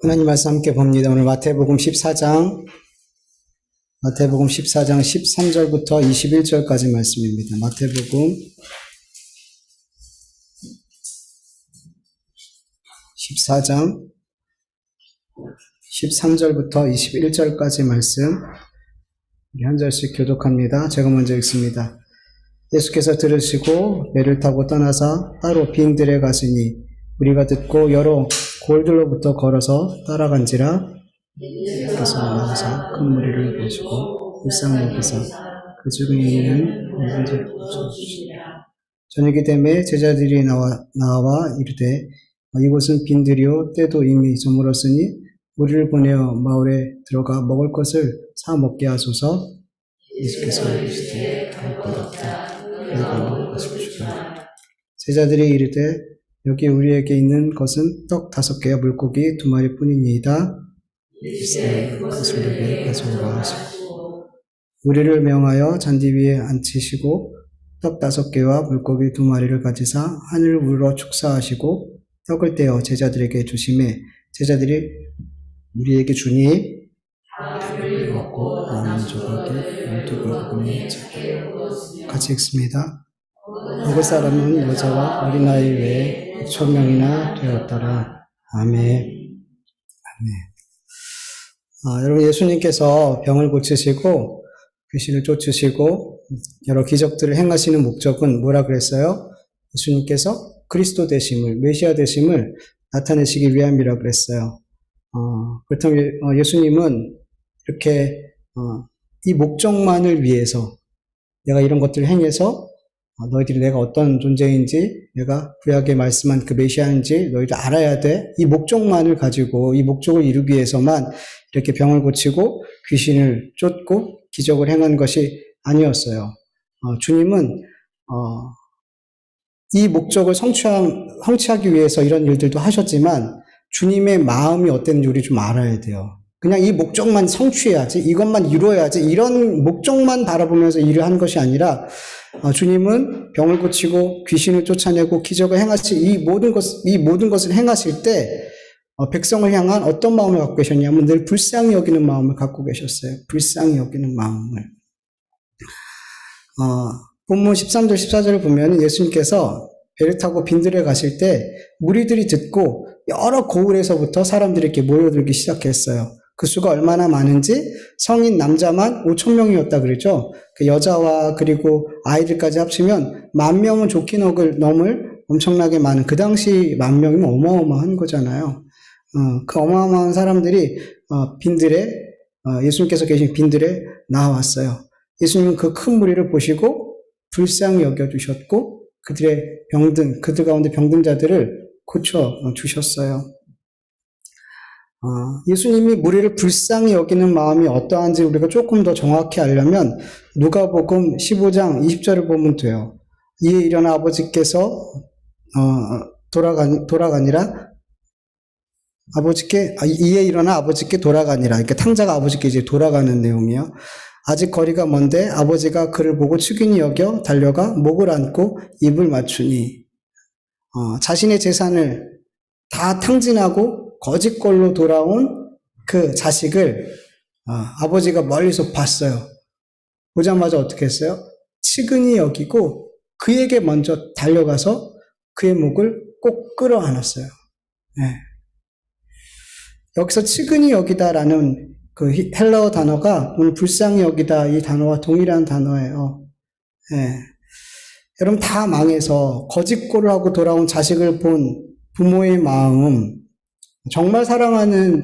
하나님 말씀 함께 봅니다. 오늘 마태복음 14장 13절부터 21절까지 말씀입니다. 마태복음 14장 13절부터 21절까지 말씀 우리 한 절씩 교독합니다. 제가 먼저 읽습니다. 예수께서 들으시고 배를 타고 떠나사 따로 빈들에 가시니 우리가 듣고 여러 골들로부터 걸어서 따라간지라. 예수께서 나가사 큰 무리를 보시고 불쌍히 여기사 그 중에 있는 모든 자를 고쳐주시니라. 저녁이 되매 제자들이 나와 이르되 이곳은 빈들이요 때도 이미 저물었으니 우리를 보내어 마을에 들어가 먹을 것을 사 먹게 하소서. 예수께서 이르시되 할 것 없다. 내가 먹을 것을 주라. 제자들이 이르되 여기 우리에게 있는 것은 떡 5개와 물고기 2마리 뿐이니이다. 예수께서 그것을 우리에게 가져오라 하시고 우리를 명하여 잔디 위에 앉히시고 떡 5개와 물고기 2마리를 가지사 하늘을 우러러 축사하시고 떡을 떼어 제자들에게 주시매 제자들이 우리에게 주니 다 먹고 남은 조각이 12조각분에 같이 읽습니다. 먹을 사람은 여자와 어린아이 외에 6,000명이나 되었더라. 아멘. 여러분, 예수님께서 병을 고치시고 귀신을 쫓으시고 여러 기적들을 행하시는 목적은 뭐라 그랬어요? 예수님께서 그리스도 되심을, 메시아 되심을 나타내시기 위함이라 그랬어요. 그렇다면 예수님은 이렇게 이 목적만을 위해서 내가 이런 것들을 행해서 너희들이 내가 어떤 존재인지, 내가 구약에 말씀한 그 메시아인지 너희들 알아야 돼. 이 목적만을 가지고 이 목적을 이루기 위해서만 이렇게 병을 고치고 귀신을 쫓고 기적을 행한 것이 아니었어요. 주님은 이 목적을 성취하기 위해서 이런 일들도 하셨지만 주님의 마음이 어땠는지 우리 좀 알아야 돼요. 그냥 이 목적만 성취해야지, 이것만 이루어야지, 이런 목적만 바라보면서 일을 한 것이 아니라 주님은 병을 고치고 귀신을 쫓아내고 기적을 이 모든 것을 행하실 때 백성을 향한 어떤 마음을 갖고 계셨냐면 늘 불쌍히 여기는 마음을 갖고 계셨어요. 불쌍히 여기는 마음을. 본문 13절 14절을 보면 예수님께서 배를 타고 빈들에 가실 때 무리들이 듣고 여러 고을에서부터 사람들이 이렇게 모여들기 시작했어요. 그 수가 얼마나 많은지 성인 남자만 5,000명이었다 그랬죠. 그 여자와 그리고 아이들까지 합치면 10,000명은 좋긴 넘을 엄청나게 많은, 그 당시 10,000명이면 어마어마한 거잖아요. 그 어마어마한 사람들이 예수님께서 계신 빈들에 나왔어요. 예수님은 그 큰 무리를 보시고 불쌍히 여겨주셨고 그들 가운데 병든 자들을 고쳐주셨어요. 예수님이 무리를 불쌍히 여기는 마음이 어떠한지 우리가 조금 더 정확히 알려면 누가복음 15장 20절을 보면 돼요. 이에 일어나 아버지께서 아버지께 돌아가니라. 이렇게 탕자가 아버지께 이제 돌아가는 내용이에요. 아직 거리가 먼데 아버지가 그를 보고 측은히 여겨 달려가 목을 안고 입을 맞추니 자신의 재산을 다 탕진하고 거짓골로 돌아온 그 자식을 아버지가 멀리서 봤어요. 보자마자 어떻게 했어요? 측은히 여기고 그에게 먼저 달려가서 그의 목을 꼭 끌어안았어요. 네. 여기서 측은히 여기다라는 그 헬라어 단어가 오늘 불쌍히 여기다 이 단어와 동일한 단어예요. 네. 여러분 다 망해서 거짓골을 하고 돌아온 자식을 본 부모의 마음,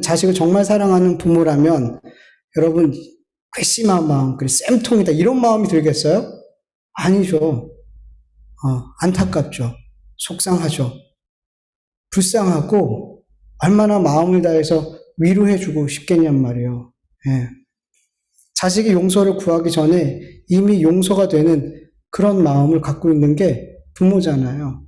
자식을 정말 사랑하는 부모라면 여러분 괘씸한 마음, 쌤통이다 이런 마음이 들겠어요? 아니죠. 안타깝죠. 속상하죠. 불쌍하고 얼마나 마음을 다해서 위로해주고 싶겠냔 말이에요. 예. 자식이 용서를 구하기 전에 이미 용서가 되는 그런 마음을 갖고 있는 게 부모잖아요.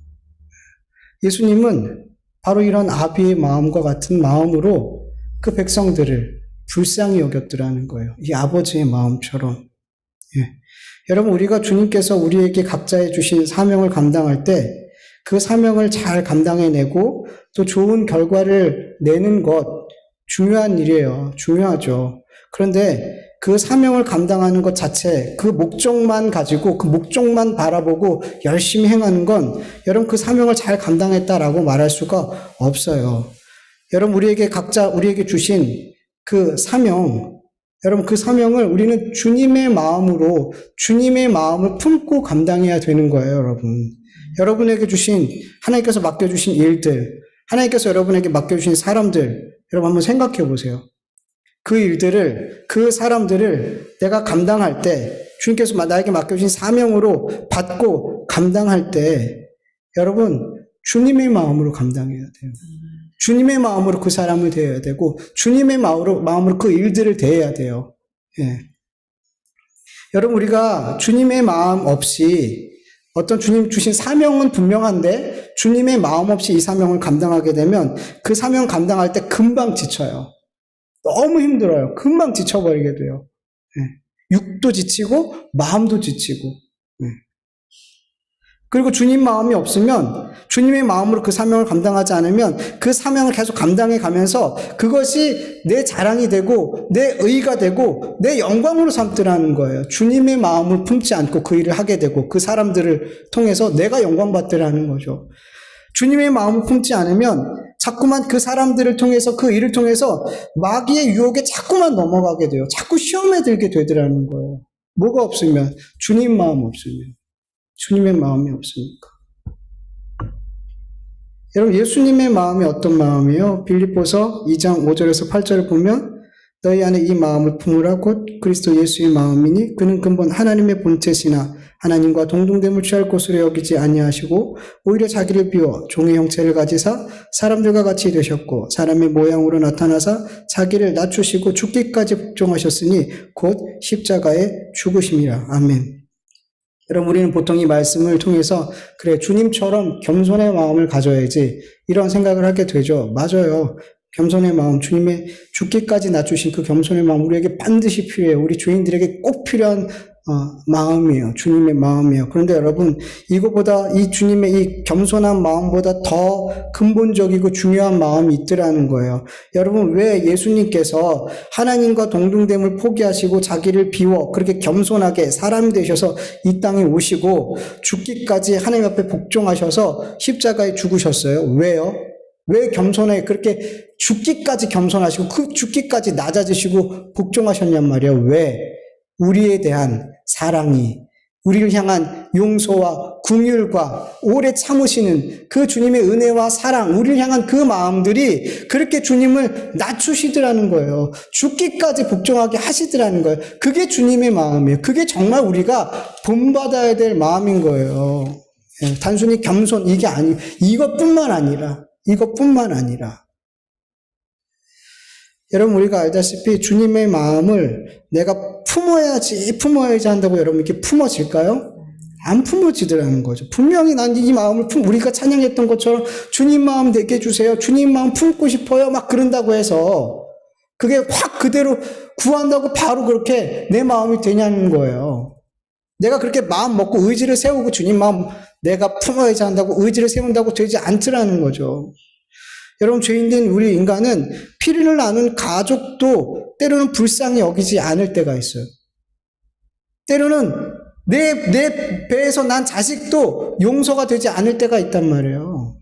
예수님은 바로 이런 아비의 마음과 같은 마음으로 그 백성들을 불쌍히 여겼더라는 거예요. 이 아버지의 마음처럼. 예. 여러분, 우리가 주님께서 우리에게 각자에 주신 사명을 감당할 때 그 사명을 잘 감당해내고 또 좋은 결과를 내는 것 중요한 일이에요. 중요하죠. 그런데 그 사명을 감당하는 것 자체, 그 목적만 가지고 그 목적만 바라보고 열심히 행하는 건 여러분 그 사명을 잘 감당했다라고 말할 수가 없어요. 여러분 우리에게 주신 그 사명, 여러분 그 사명을 우리는 주님의 마음으로 주님의 마음을 품고 감당해야 되는 거예요, 여러분. 여러분에게 하나님께서 맡겨주신 일들, 하나님께서 여러분에게 맡겨주신 사람들, 여러분 한번 생각해 보세요. 그 사람들을 내가 감당할 때, 주님께서 나에게 맡겨주신 사명으로 받고 감당할 때, 여러분, 주님의 마음으로 감당해야 돼요. 주님의 마음으로 그 사람을 대해야 되고, 주님의 마음으로 그 일들을 대해야 돼요. 예. 여러분, 우리가 주님의 마음 없이 어떤 주님 주신 사명은 분명한데, 주님의 마음 없이 이 사명을 감당하게 되면 그 사명 감당할 때 금방 지쳐요. 너무 힘들어요. 금방 지쳐버리게 돼요. 예. 육도 지치고 마음도 지치고. 예. 그리고 주님 마음이 없으면 주님의 마음으로 그 사명을 감당하지 않으면 그 사명을 계속 감당해 가면서 그것이 내 자랑이 되고 내 의가 되고 내 영광으로 삼더라는 거예요. 주님의 마음을 품지 않고 그 일을 하게 되고 그 사람들을 통해서 내가 영광받더라는 거죠. 주님의 마음을 품지 않으면 자꾸만 그 사람들을 통해서 그 일을 통해서 마귀의 유혹에 자꾸만 넘어가게 돼요. 자꾸 시험에 들게 되더라는 거예요. 뭐가 없으면? 주님 마음 없으면. 주님의 마음이 없으니까. 여러분 예수님의 마음이 어떤 마음이에요? 빌립보서 2장 5절에서 8절을 보면 너희 안에 이 마음을 품으라 곧 그리스도 예수의 마음이니 그는 근본 하나님의 본체시나 하나님과 동등됨을 취할 것으로 여기지 아니하시고 오히려 자기를 비워 종의 형체를 가지사 사람들과 같이 되셨고 사람의 모양으로 나타나사 자기를 낮추시고 죽기까지 복종하셨으니 곧 십자가에 죽으심이라. 아멘. 여러분 우리는 보통 이 말씀을 통해서 그래 주님처럼 겸손의 마음을 가져야지 이런 생각을 하게 되죠. 맞아요. 겸손의 마음, 주님의 죽기까지 낮추신 그 겸손의 마음 우리에게 반드시 필요해요. 우리 죄인들에게 꼭 필요한 마음이에요. 주님의 마음이에요. 그런데 여러분 이거보다 이 주님의 이 겸손한 마음보다 더 근본적이고 중요한 마음이 있더라는 거예요. 여러분 왜 예수님께서 하나님과 동등됨을 포기하시고 자기를 비워 그렇게 겸손하게 사람이 되셔서 이 땅에 오시고 죽기까지 하나님 앞에 복종하셔서 십자가에 죽으셨어요? 왜요? 왜 겸손하게 그렇게 죽기까지 겸손하시고 그 죽기까지 낮아지시고 복종하셨냔 말이에요. 왜? 우리에 대한 사랑이 우리를 향한 용서와 긍휼과 오래 참으시는 그 주님의 은혜와 사랑 우리를 향한 그 마음들이 그렇게 주님을 낮추시더라는 거예요. 죽기까지 복종하게 하시더라는 거예요. 그게 주님의 마음이에요. 그게 정말 우리가 본받아야 될 마음인 거예요. 단순히 겸손 이게 아니에요. 이것뿐만 아니라 여러분 우리가 알다시피 주님의 마음을 내가 품어야지 한다고 여러분 이렇게 품어질까요? 안 품어지더라는 거죠. 분명히 난 이 마음을 우리가 찬양했던 것처럼 주님 마음 되게 해주세요. 주님 마음 품고 싶어요. 막 그런다고 해서 그게 확 그대로 구한다고 바로 그렇게 내 마음이 되냐는 거예요. 내가 그렇게 마음 먹고 의지를 세우고 주님 마음 내가 품어야지 한다고 의지를 세운다고 되지 않더라는 거죠. 여러분 죄인된 우리 인간은 피를 나눈 가족도 때로는 불쌍히 여기지 않을 때가 있어요. 때로는 내 배에서 난 자식도 용서가 되지 않을 때가 있단 말이에요.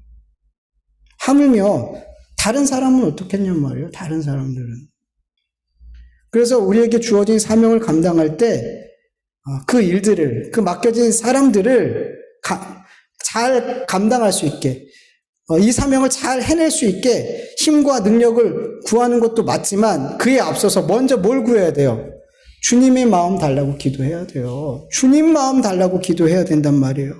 하물며 다른 사람은 어떻겠냔 말이에요. 다른 사람들은. 그래서 우리에게 주어진 사명을 감당할 때 그 일들을 그 맡겨진 사람들을 잘 감당할 수 있게 이 사명을 잘 해낼 수 있게 힘과 능력을 구하는 것도 맞지만 그에 앞서서 먼저 뭘 구해야 돼요? 주님의 마음 달라고 기도해야 돼요. 주님 마음 달라고 기도해야 된단 말이에요.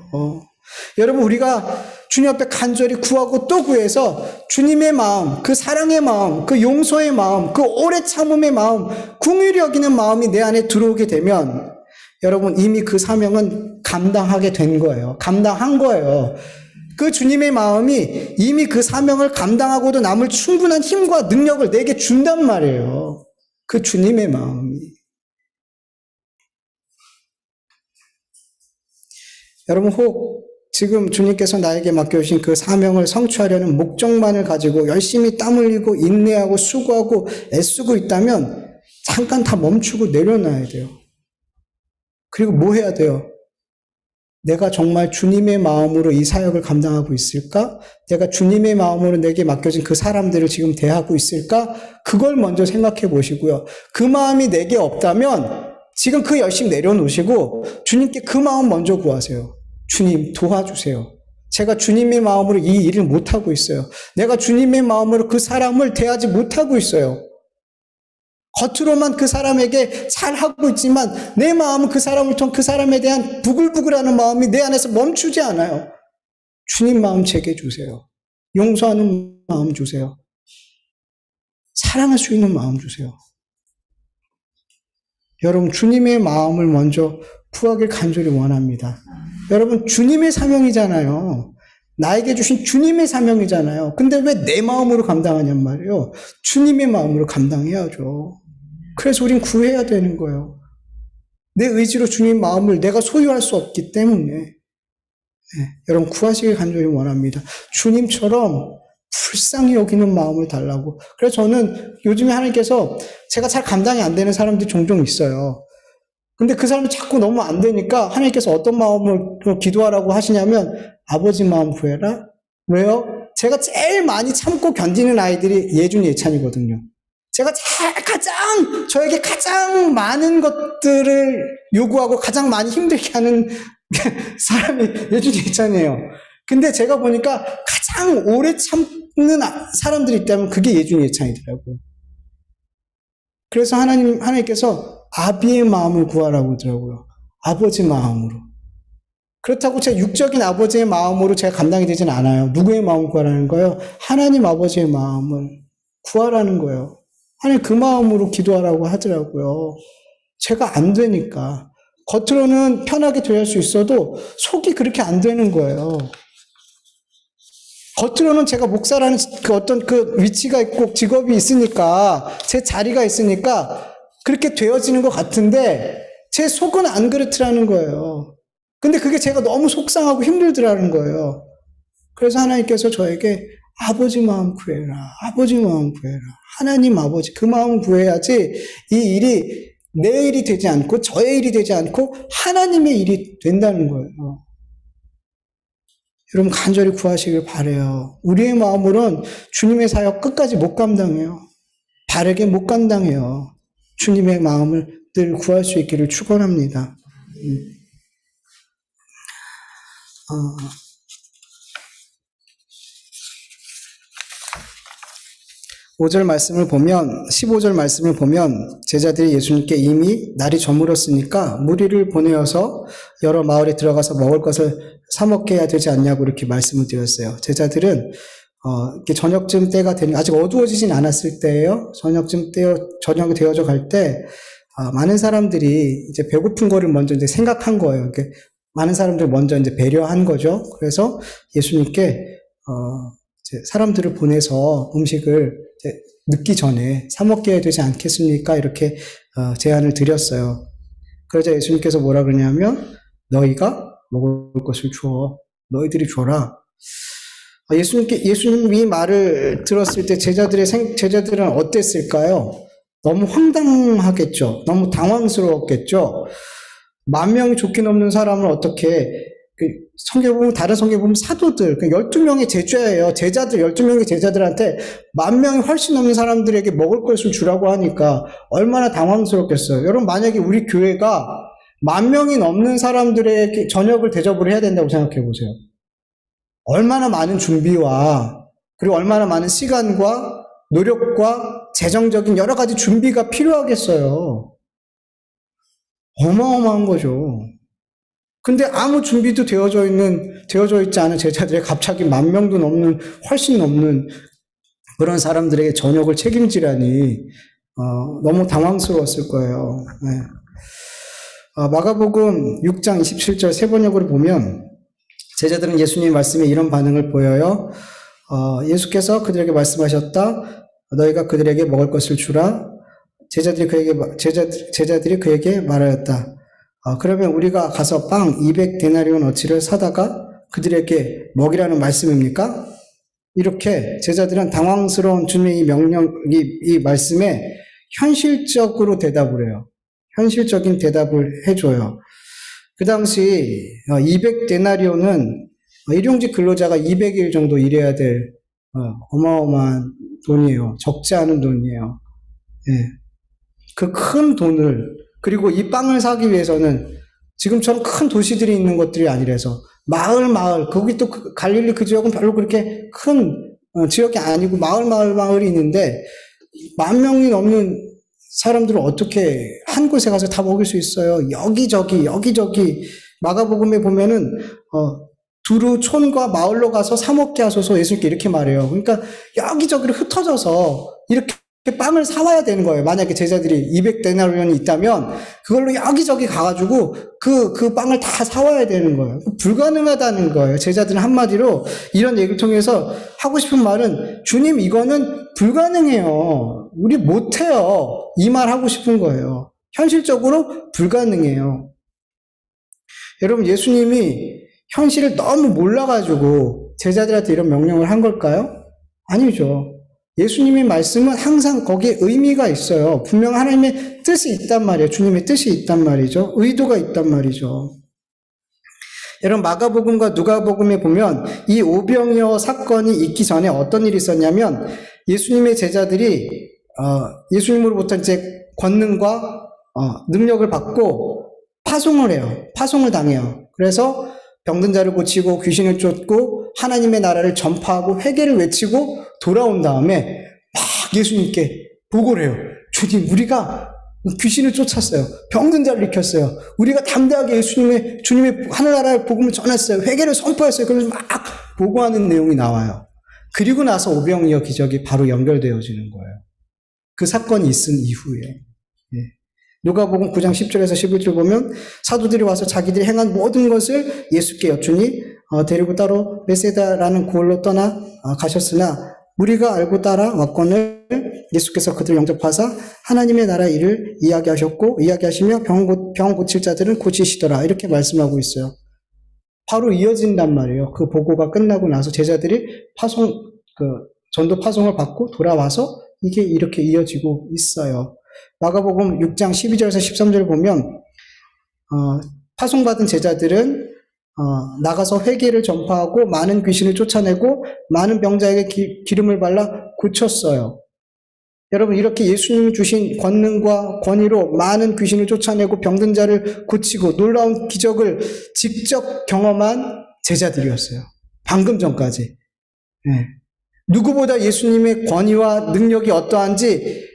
여러분 우리가 주님 앞에 간절히 구하고 또 구해서 주님의 마음, 그 사랑의 마음, 그 용서의 마음, 그 오래 참음의 마음, 긍휼히 여기는 마음이 내 안에 들어오게 되면 여러분 이미 그 사명은 감당하게 된 거예요. 감당한 거예요. 그 주님의 마음이 이미 그 사명을 감당하고도 남을 충분한 힘과 능력을 내게 준단 말이에요. 그 주님의 마음이. 여러분 혹 지금 주님께서 나에게 맡겨주신 그 사명을 성취하려는 목적만을 가지고 열심히 땀 흘리고 인내하고 수고하고 애쓰고 있다면 잠깐 다 멈추고 내려놔야 돼요. 그리고 뭐 해야 돼요? 내가 정말 주님의 마음으로 이 사역을 감당하고 있을까? 내가 주님의 마음으로 내게 맡겨진 그 사람들을 지금 대하고 있을까? 그걸 먼저 생각해 보시고요. 그 마음이 내게 없다면 지금 그 열심 내려놓으시고 주님께 그 마음 먼저 구하세요. 주님 도와주세요. 제가 주님의 마음으로 이 일을 못하고 있어요. 내가 주님의 마음으로 그 사람을 대하지 못하고 있어요. 겉으로만 그 사람에게 잘하고 있지만 내 마음은 그 사람을 통해 그 사람에 대한 부글부글하는 마음이 내 안에서 멈추지 않아요. 주님 마음 제게 주세요. 용서하는 마음 주세요. 사랑할 수 있는 마음 주세요. 여러분 주님의 마음을 먼저 구하길 간절히 원합니다. 여러분 주님의 사명이잖아요. 나에게 주신 주님의 사명이잖아요. 근데 왜 내 마음으로 감당하냔 말이에요. 주님의 마음으로 감당해야죠. 그래서 우린 구해야 되는 거예요. 내 의지로 주님 마음을 내가 소유할 수 없기 때문에. 네, 여러분 구하시길 간절히 원합니다. 주님처럼 불쌍히 여기는 마음을 달라고. 그래서 저는 요즘에 하나님께서 제가 잘 감당이 안 되는 사람들이 종종 있어요. 근데 그 사람이 자꾸 너무 안 되니까 하나님께서 어떤 마음을 기도하라고 하시냐면 아버지 마음 구해라. 왜요? 제가 제일 많이 참고 견디는 아이들이 예준 예찬이거든요. 제가 저에게 가장 많은 것들을 요구하고 가장 많이 힘들게 하는 사람이 예준 예찬이에요. 근데 제가 보니까 가장 오래 참는 사람들이 있다면 그게 예준 예찬이더라고요. 그래서 하나님께서 아비의 마음을 구하라고 하더라고요. 아버지 마음으로. 그렇다고 제가 육적인 아버지의 마음으로 제가 감당이 되진 않아요. 누구의 마음을 구하라는 거예요? 하나님 아버지의 마음을 구하라는 거예요. 하나님 그 마음으로 기도하라고 하더라고요. 제가 안 되니까. 겉으로는 편하게 대할 수 있어도 속이 그렇게 안 되는 거예요. 겉으로는 제가 목사라는 그 어떤 그 위치가 있고 직업이 있으니까 제 자리가 있으니까 그렇게 되어지는 것 같은데 제 속은 안 그렇더라는 거예요. 근데 그게 제가 너무 속상하고 힘들더라는 거예요. 그래서 하나님께서 저에게 아버지 마음 구해라. 아버지 마음 구해라. 하나님 아버지 그 마음 구해야지 이 일이 내 일이 되지 않고 저의 일이 되지 않고 하나님의 일이 된다는 거예요. 여러분 간절히 구하시길 바라요. 우리의 마음으로는 주님의 사역 끝까지 못 감당해요. 바르게 못 감당해요. 주님의 마음을 늘 구할 수 있기를 축원합니다. 5절 말씀을 보면 15절 말씀을 보면 제자들이 예수님께 이미 날이 저물었으니까 무리를 보내어서 여러 마을에 들어가서 먹을 것을 사 먹게 해야 되지 않냐고 이렇게 말씀을 드렸어요. 제자들은 이렇게 저녁쯤 때가 되니 아직 어두워지진 않았을 때예요. 저녁이 되어져 갈 때 많은 사람들이 이제 배고픈 거를 먼저 이제 생각한 거예요. 이렇게 많은 사람들 먼저 이제 배려한 거죠. 그래서 예수님께 이제 사람들을 보내서 음식을 이제 늦기 전에 사 먹게 해야 되지 않겠습니까? 이렇게 제안을 드렸어요. 그러자 예수님께서 뭐라 그러냐면 너희가 먹을 것을 주어 너희들이 줘라. 예수님 이 말을 들었을 때 제자들은 어땠을까요? 너무 황당하겠죠. 너무 당황스러웠겠죠. 10,000명이 좋게 넘는 사람을 어떻게 성경 보면 다른 성경 보면 사도들 12명의 제자예요. 제자들 12명의 제자들한테 10,000명이 훨씬 넘는 사람들에게 먹을 것을 주라고 하니까 얼마나 당황스럽겠어요. 여러분 만약에 우리 교회가 10,000명이 넘는 사람들에게 저녁을 대접을 해야 된다고 생각해 보세요. 얼마나 많은 준비와 그리고 얼마나 많은 시간과 노력과 재정적인 여러 가지 준비가 필요하겠어요. 어마어마한 거죠. 근데 아무 준비도 되어져 있지 않은 제자들이 갑자기 10,000명도 넘는, 훨씬 넘는 그런 사람들에게 저녁을 책임지라니, 너무 당황스러웠을 거예요. 네. 마가복음 6장 27절 세 번역으로 보면, 제자들은 예수님의 말씀에 이런 반응을 보여요. 예수께서 그들에게 말씀하셨다. 너희가 그들에게 먹을 것을 주라. 제자들이 그에게 말하였다. 그러면 우리가 가서 빵 200데나리온 어치를 사다가 그들에게 먹이라는 말씀입니까? 이렇게 제자들은 당황스러운 주님의 이 말씀에 현실적으로 대답을 해요. 현실적인 대답을 해줘요. 그 당시 200데나리온은 일용직 근로자가 200일 정도 일해야 될 어마어마한 돈이에요. 적지 않은 돈이에요. 예. 그 큰 돈을, 그리고 이 빵을 사기 위해서는 지금처럼 큰 도시들이 있는 것들이 아니라서 마을, 거기 또 갈릴리 그 지역은 별로 그렇게 큰 지역이 아니고 마을이 있는데 10,000명이 넘는 사람들을 어떻게 한 곳에 가서 다 먹일 수 있어요? 여기저기 마가복음에 보면은 두루 촌과 마을로 가서 사 먹게 하소서 예수님께 이렇게 말해요. 그러니까 여기저기로 흩어져서 이렇게 빵을 사와야 되는 거예요. 만약에 제자들이 200데나리온이 있다면 그걸로 여기저기 가가지고 그 빵을 다 사와야 되는 거예요. 불가능하다는 거예요. 제자들은 한마디로 이런 얘기를 통해서 하고 싶은 말은 주님 이거는 불가능해요. 우리 못해요. 이 말 하고 싶은 거예요. 현실적으로 불가능해요. 여러분 예수님이 현실을 너무 몰라가지고 제자들한테 이런 명령을 한 걸까요? 아니죠. 예수님의 말씀은 항상 거기에 의미가 있어요. 분명 하나님의 뜻이 있단 말이에요. 주님의 뜻이 있단 말이죠. 의도가 있단 말이죠. 여러분 마가복음과 누가복음에 보면 이 오병이어 사건이 있기 전에 어떤 일이 있었냐면 예수님의 제자들이 예수님으로부터 이제 권능과 능력을 받고 파송을 해요. 파송을 당해요. 그래서 병든 자를 고치고 귀신을 쫓고 하나님의 나라를 전파하고 회개를 외치고 돌아온 다음에 막 예수님께 보고를 해요. 주님 우리가 귀신을 쫓았어요. 병든 자를 일으켰어요. 우리가 담대하게 주님의 하늘나라의 복음을 전했어요. 회개를 선포했어요. 그러면서 막 보고하는 내용이 나와요. 그리고 나서 오병이어 기적이 바로 연결되어지는 거예요. 그 사건이 있은 이후에. 예. 누가복음 9장 10절에서 11절 보면 사도들이 와서 자기들이 행한 모든 것을 예수께 여쭈니 데리고 따로 베세다라는 고을로 떠나 가셨으나 우리가 알고 따라 왔거늘 예수께서 그들을 영접하사 하나님의 나라 일을 이야기하시며 병 고칠 자들은 고치시더라 이렇게 말씀하고 있어요. 바로 이어진단 말이에요. 그 보고가 끝나고 나서 제자들이 전도 파송을 받고 돌아와서 이게 이렇게 이어지고 있어요. 마가복음 6장 12절에서 13절 보면 파송받은 제자들은 나가서 회개를 전파하고 많은 귀신을 쫓아내고 많은 병자에게 기름을 발라 고쳤어요. 여러분 이렇게 예수님이 주신 권능과 권위로 많은 귀신을 쫓아내고 병든 자를 고치고 놀라운 기적을 직접 경험한 제자들이었어요. 방금 전까지. 네. 누구보다 예수님의 권위와 능력이 어떠한지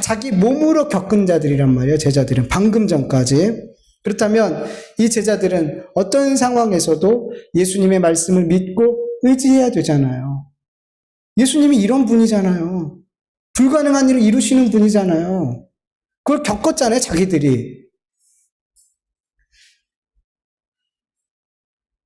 자기 몸으로 겪은 자들이란 말이에요. 제자들은 방금 전까지. 그렇다면 이 제자들은 어떤 상황에서도 예수님의 말씀을 믿고 의지해야 되잖아요. 예수님이 이런 분이잖아요. 불가능한 일을 이루시는 분이잖아요. 그걸 겪었잖아요, 자기들이.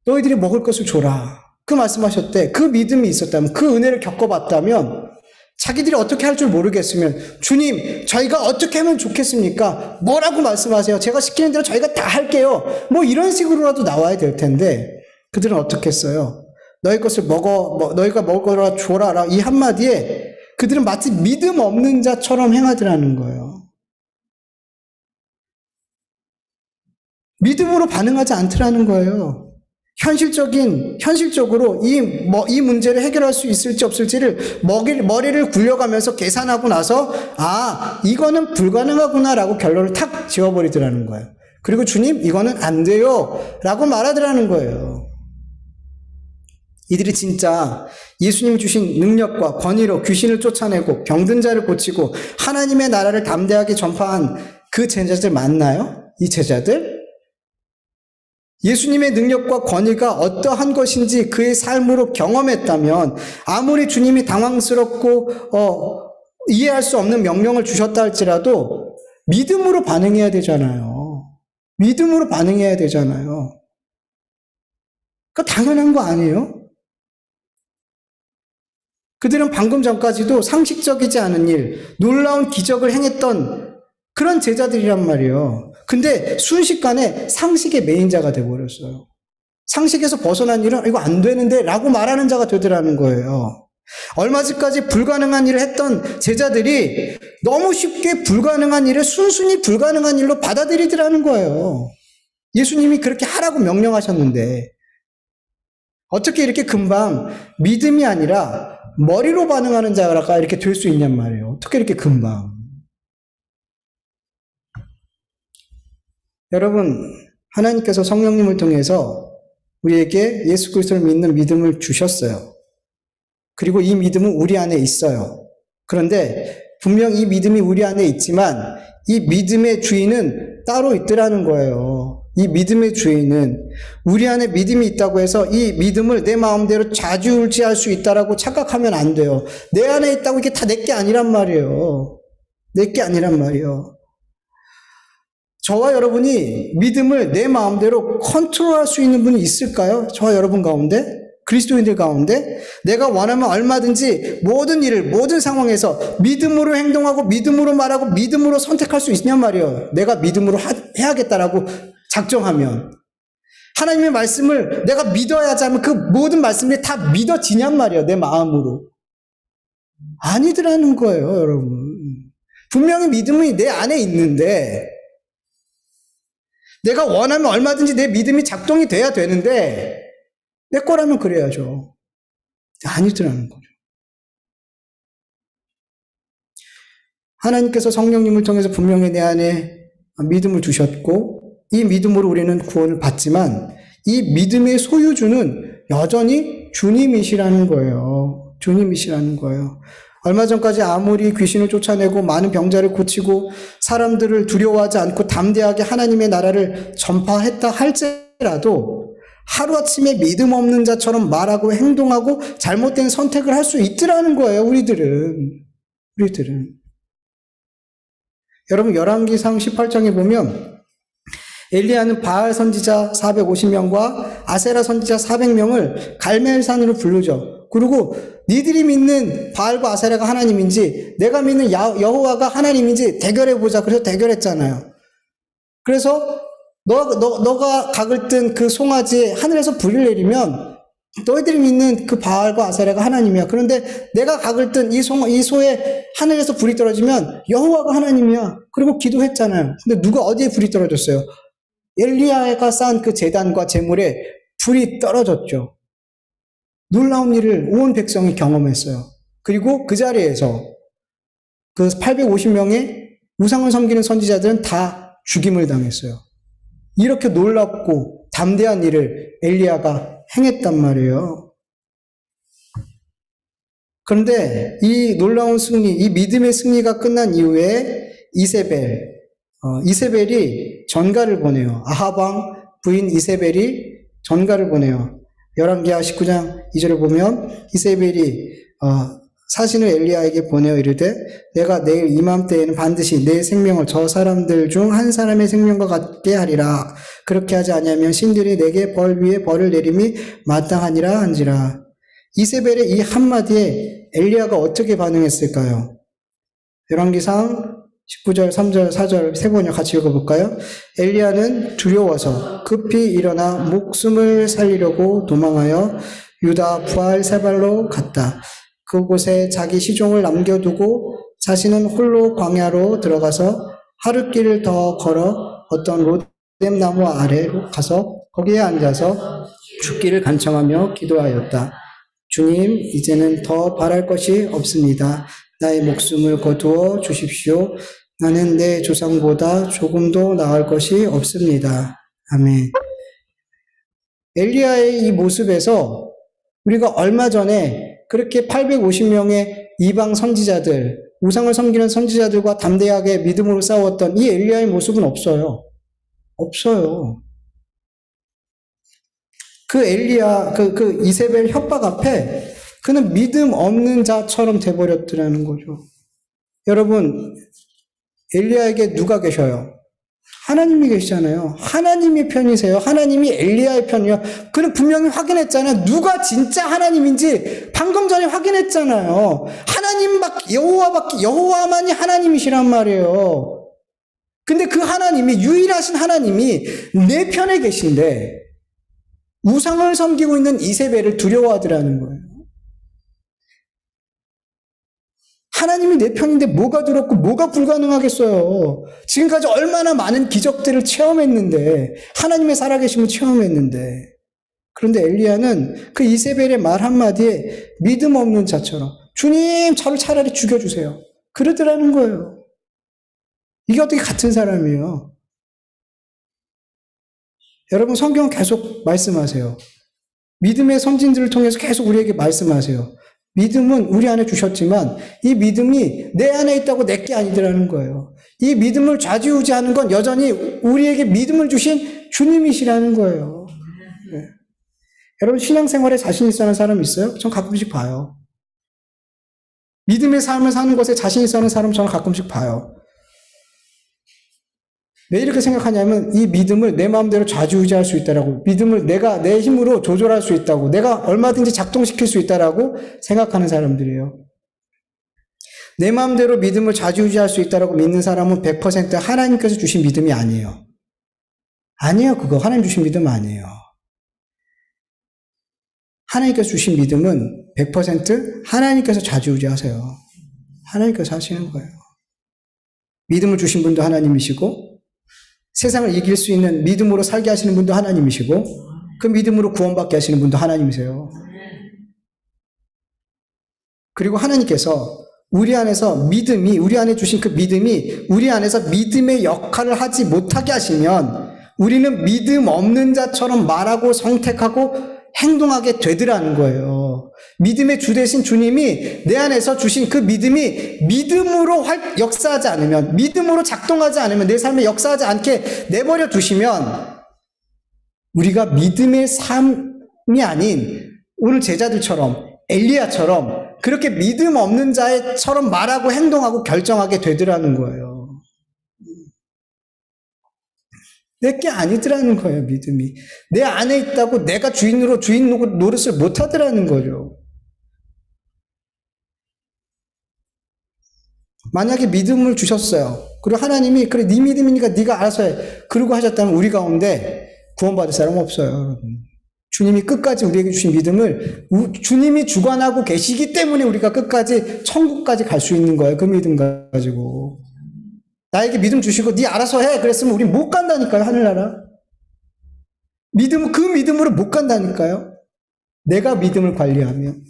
너희들이 먹을 것을 줘라. 그 말씀하셨대. 그 믿음이 있었다면, 그 은혜를 겪어봤다면 자기들이 어떻게 할 줄 모르겠으면 주님 저희가 어떻게 하면 좋겠습니까? 뭐라고 말씀하세요? 제가 시키는 대로 저희가 다 할게요. 뭐 이런 식으로라도 나와야 될 텐데 그들은 어떻게 했어요? 너희 것을 너희가 먹어라 줘라 이 한마디에 그들은 마치 믿음 없는 자처럼 행하더라는 거예요. 믿음으로 반응하지 않더라는 거예요. 현실적으로 이 문제를 해결할 수 있을지 없을지를 머리를 굴려가면서 계산하고 나서, 이거는 불가능하구나라고 결론을 탁 지어버리더라는 거예요. 그리고 주님, 이거는 안 돼요. 라고 말하더라는 거예요. 이들이 진짜 예수님이 주신 능력과 권위로 귀신을 쫓아내고 병든 자를 고치고 하나님의 나라를 담대하게 전파한 그 제자들 맞나요? 이 제자들? 예수님의 능력과 권위가 어떠한 것인지 그의 삶으로 경험했다면 아무리 주님이 당황스럽고 이해할 수 없는 명령을 주셨다 할지라도 믿음으로 반응해야 되잖아요. 믿음으로 반응해야 되잖아요. 그거 당연한 거 아니에요? 그들은 방금 전까지도 상식적이지 않은 일, 놀라운 기적을 행했던 그런 제자들이란 말이에요. 근데 순식간에 상식의 매인자가 돼버렸어요. 상식에서 벗어난 일은 이거 안 되는데 라고 말하는 자가 되더라는 거예요. 얼마 전까지 불가능한 일을 했던 제자들이 너무 쉽게 불가능한 일을 순순히 불가능한 일로 받아들이더라는 거예요. 예수님이 그렇게 하라고 명령하셨는데 어떻게 이렇게 금방 믿음이 아니라 머리로 반응하는 자가 이렇게 될 수 있냔 말이에요. 어떻게 이렇게 금방. 여러분, 하나님께서 성령님을 통해서 우리에게 예수 그리스도를 믿는 믿음을 주셨어요. 그리고 이 믿음은 우리 안에 있어요. 그런데 분명 이 믿음이 우리 안에 있지만 이 믿음의 주인은 따로 있더라는 거예요. 이 믿음의 주인은 우리 안에 믿음이 있다고 해서 이 믿음을 내 마음대로 좌지우지할 수 있다라고 착각하면 안 돼요. 내 안에 있다고 이게 다 내 게 아니란 말이에요. 내 게 아니란 말이에요. 저와 여러분이 믿음을 내 마음대로 컨트롤할 수 있는 분이 있을까요? 저와 여러분 가운데? 그리스도인들 가운데? 내가 원하면 얼마든지 모든 일을, 모든 상황에서 믿음으로 행동하고 믿음으로 말하고 믿음으로 선택할 수 있냔 말이에요. 내가 믿음으로 해야겠다라고 작정하면. 하나님의 말씀을 내가 믿어야지 하면 그 모든 말씀이 다 믿어지냔 말이에요. 내 마음으로. 아니더라는 거예요, 여러분. 분명히 믿음이 내 안에 있는데 내가 원하면 얼마든지 내 믿음이 작동이 돼야 되는데 내 거라면 그래야죠. 아니더라는 거죠. 하나님께서 성령님을 통해서 분명히 내 안에 믿음을 주셨고 이 믿음으로 우리는 구원을 받지만 이 믿음의 소유주는 여전히 주님이시라는 거예요. 주님이시라는 거예요. 얼마 전까지 아무리 귀신을 쫓아내고 많은 병자를 고치고 사람들을 두려워하지 않고 담대하게 하나님의 나라를 전파했다 할지라도 하루아침에 믿음 없는 자처럼 말하고 행동하고 잘못된 선택을 할 수 있더라는 거예요. 우리들은. 여러분 열왕기상 18장에 보면 엘리야는 바알 선지자 450명과 아세라 선지자 400명을 갈멜산으로 부르죠. 그리고 니들이 믿는 바알과 아세라가 하나님인지 내가 믿는 여호와가 하나님인지 대결해보자. 그래서 대결했잖아요. 그래서 너가 각을 뜬 그 송아지에 하늘에서 불을 내리면 너희들이 믿는 그 바알과 아세라가 하나님이야. 그런데 내가 각을 뜬 이 소에 하늘에서 불이 떨어지면 여호와가 하나님이야. 그리고 기도했잖아요. 근데 누가 어디에 불이 떨어졌어요? 엘리야가 쌓은 그 제단과 제물에 불이 떨어졌죠. 놀라운 일을 온 백성이 경험했어요. 그리고 그 자리에서 그 850명의 우상을 섬기는 선지자들은 다 죽임을 당했어요. 이렇게 놀랍고 담대한 일을 엘리야가 행했단 말이에요. 그런데 이 놀라운 승리, 이 믿음의 승리가 끝난 이후에 이세벨이 전가를 보내요. 아합 왕 부인 이세벨이 전가를 보내요. 열왕기하 19장 2절을 보면 이세벨이 사신을 엘리야에게 보내어 이르되 내가 내일 이맘때에는 반드시 내 생명을 저 사람들 중 한 사람의 생명과 같게 하리라. 그렇게 하지 아니하면 신들이 내게 벌 위에 벌을 내림이 마땅하니라 한지라. 이세벨의 이 한마디에 엘리야가 어떻게 반응했을까요? 열왕기상 19절, 3절, 4절 세 번역 같이 읽어볼까요? 엘리야는 두려워서 급히 일어나 목숨을 살리려고 도망하여 유다 부알세발로 갔다. 그곳에 자기 시종을 남겨두고 자신은 홀로 광야로 들어가서 하룻길을 더 걸어 어떤 로뎀나무 아래로 가서 거기에 앉아서 죽기를 간청하며 기도하였다. 주님, 이제는 더 바랄 것이 없습니다. 나의 목숨을 거두어 주십시오. 나는 내 조상보다 조금도 나을 것이 없습니다. 아멘. 엘리야의 이 모습에서 우리가 얼마 전에 그렇게 850명의 이방 선지자들, 우상을 섬기는 선지자들과 담대하게 믿음으로 싸웠던 이 엘리야의 모습은 없어요. 없어요. 그 엘리야, 그 이세벨 협박 앞에 그는 믿음 없는 자처럼 돼버렸더라는 거죠. 여러분, 엘리야에게 누가 계셔요? 하나님이 계시잖아요. 하나님의 편이세요. 하나님이 엘리야의 편이요. 그는 분명히 확인했잖아요. 누가 진짜 하나님인지 방금 전에 확인했잖아요. 여호와만이 하나님이시란 말이에요. 근데 그 하나님이, 유일하신 하나님이 내 편에 계신데 우상을 섬기고 있는 이세벨을 두려워하더라는 거예요. 하나님이 내 편인데 뭐가 두렵고 뭐가 불가능하겠어요. 지금까지 얼마나 많은 기적들을 체험했는데, 하나님의 살아계심을 체험했는데, 그런데 엘리야는 그 이세벨의 말 한마디에 믿음 없는 자처럼 주님 저를 차라리 죽여주세요, 그러더라는 거예요. 이게 어떻게 같은 사람이에요? 여러분, 성경은 계속 말씀하세요. 믿음의 선진들을 통해서 계속 우리에게 말씀하세요. 믿음은 우리 안에 주셨지만 이 믿음이 내 안에 있다고 내 게 아니더라는 거예요. 이 믿음을 좌지우지하는 건 여전히 우리에게 믿음을 주신 주님이시라는 거예요. 네. 여러분, 신앙생활에 자신 있어 하는 사람 있어요? 전 가끔씩 봐요. 믿음의 삶을 사는 것에 자신 있어 하는 사람 저는 가끔씩 봐요. 왜 이렇게 생각하냐면 이 믿음을 내 마음대로 좌지우지할 수 있다라고, 믿음을 내가 내 힘으로 조절할 수 있다고, 내가 얼마든지 작동시킬 수 있다라고 생각하는 사람들이에요. 내 마음대로 믿음을 좌지우지할 수 있다라고 믿는 사람은 100% 하나님께서 주신 믿음이 아니에요. 아니에요. 그거 하나님 주신 믿음 아니에요. 하나님께서 주신 믿음은 100% 하나님께서 좌지우지하세요. 하나님께서 하시는 거예요. 믿음을 주신 분도 하나님이시고, 세상을 이길 수 있는 믿음으로 살게 하시는 분도 하나님이시고, 그 믿음으로 구원받게 하시는 분도 하나님이세요. 그리고 하나님께서 우리 안에서 믿음이, 우리 안에 주신 그 믿음이 우리 안에서 믿음의 역할을 하지 못하게 하시면 우리는 믿음 없는 자처럼 말하고 선택하고 행동하게 되더라는 거예요. 믿음의 주 되신 주님이 내 안에서 주신 그 믿음이 믿음으로 역사하지 않으면, 믿음으로 작동하지 않으면, 내 삶에 역사하지 않게 내버려 두시면 우리가 믿음의 삶이 아닌 오늘 제자들처럼, 엘리야처럼 그렇게 믿음 없는 자처럼 말하고 행동하고 결정하게 되더라는 거예요. 내게 아니더라는 거예요, 믿음이. 내 안에 있다고 내가 주인 노릇을 못 하더라는 거죠. 만약에 믿음을 주셨어요. 그리고 하나님이, 그래, 네 믿음이니까 네가 알아서 해, 그러고 하셨다면 우리 가운데 구원받을 사람은 없어요, 여러분. 주님이 끝까지 우리에게 주신 믿음을 주님이 주관하고 계시기 때문에 우리가 끝까지 천국까지 갈 수 있는 거예요, 그 믿음 가지고. 나에게 믿음 주시고 네 알아서 해 그랬으면 우리 못 간다니까요, 하늘나라. 그 믿음으로 못 간다니까요. 내가 믿음을 관리하면.